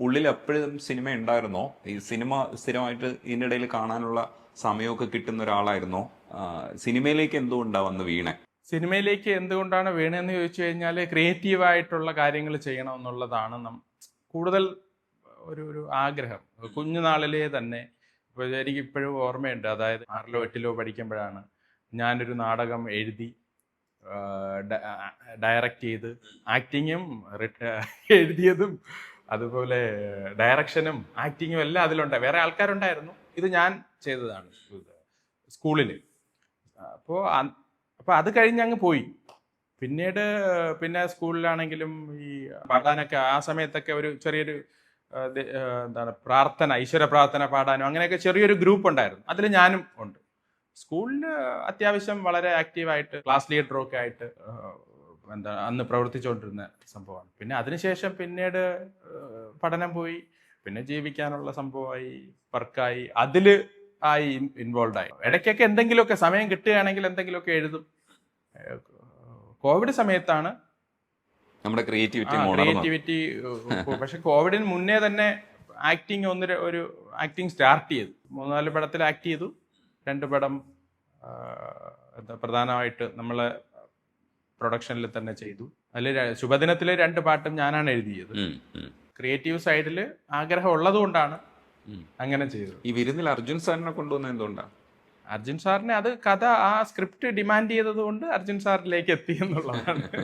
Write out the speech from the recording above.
ഉള്ളിൽ എപ്പോഴും സിനിമ ഉണ്ടായിരുന്നോ? ഈ സിനിമ സ്ഥിരമായിട്ട് ഇതിനിടയിൽ കാണാനുള്ള സമയമൊക്കെ കിട്ടുന്ന ഒരാളായിരുന്നോ? സിനിമയിലേക്ക് എന്തുകൊണ്ടാണ് വന്ന് വീണേ? സിനിമയിലേക്ക് എന്തുകൊണ്ടാണ് വീണതെന്ന് ചോദിച്ചു കഴിഞ്ഞാൽ ക്രിയേറ്റീവായിട്ടുള്ള കാര്യങ്ങൾ ചെയ്യണം എന്നുള്ളതാണ് കൂടുതൽ ഒരു ആഗ്രഹം. കുഞ്ഞുനാളിലേ തന്നെ ഇപ്പോൾ എനിക്ക് ഇപ്പോഴും ഓർമ്മയുണ്ട്. അതായത് 6ലോ 8ലോ പഠിക്കുമ്പോഴാണ് ഞാനൊരു നാടകം എഴുതി, ഡയറക്റ്റ് ചെയ്ത്, ആക്ടിങ്ങും എഴുതിയതും അതുപോലെ ഡയറക്ഷനും ആക്ടിങ്ങും എല്ലാം അതിലുണ്ട്. വേറെ ആൾക്കാരുണ്ടായിരുന്നു, ഇത് ഞാൻ ചെയ്തതാണ് സ്കൂളിൽ. അപ്പോൾ അത് കഴിഞ്ഞ് അങ്ങ് പോയി. പിന്നെ സ്കൂളിലാണെങ്കിലും ഈ പാടാനൊക്കെ ആ സമയത്തൊക്കെ ഒരു ചെറിയൊരു എന്താണ് പ്രാർത്ഥന, ഈശ്വര പ്രാർത്ഥന പാടാനും അങ്ങനെയൊക്കെ ചെറിയൊരു ഗ്രൂപ്പ് ഉണ്ടായിരുന്നു. അതിൽ ഞാനും ഉണ്ട്. സ്കൂളിൽ അത്യാവശ്യം വളരെ ആക്റ്റീവായിട്ട് ക്ലാസ് ലീഡറൊക്കെ ആയിട്ട് അന്ന് പ്രവർത്തിച്ചുകൊണ്ടിരുന്ന സംഭവമാണ്. പിന്നെ അതിനുശേഷം പിന്നീട് പഠനം പോയി, പിന്നെ ജീവിക്കാനുള്ള സംഭവമായി, വർക്കായി, അതില് ഇൻവോൾവ് ആയി. ഇടയ്ക്കൊക്കെ എന്തെങ്കിലുമൊക്കെ സമയം കിട്ടുകയാണെങ്കിൽ എന്തെങ്കിലുമൊക്കെ എഴുതും. കോവിഡ് സമയത്താണ് നമ്മുടെ ക്രിയേറ്റിവിറ്റി. പക്ഷെ കോവിഡിന് മുന്നേ തന്നെ ആക്ടിങ് ഒരു ആക്ടിങ് സ്റ്റാർട്ട് ചെയ്തു. 3-4 പടത്തിൽ ആക്ട് ചെയ്തു. 2 പടം പ്രധാനമായിട്ട് നമ്മളെ പ്രൊഡക്ഷനിൽ തന്നെ ചെയ്തു. അതിൽ ശുഭദിനത്തിലെ 2 പാട്ടും ഞാനാണ് എഴുതിയത്. ക്രിയേറ്റീവ് സൈഡിൽ ആഗ്രഹം ഉള്ളത് കൊണ്ടാണ് അങ്ങനെ ചെയ്തത്. ഈ വിരുന്നിൽ അർജുൻ സാറിനെ കൊണ്ടുവന്ന എന്തുകൊണ്ടാണ്? അർജുൻ സാറിനെ അത് കഥ ആ സ്ക്രിപ്റ്റ് ഡിമാൻഡ് ചെയ്തത് കൊണ്ട് അർജുൻ സാറിലേക്ക് എത്തി എന്നുള്ളതാണ്.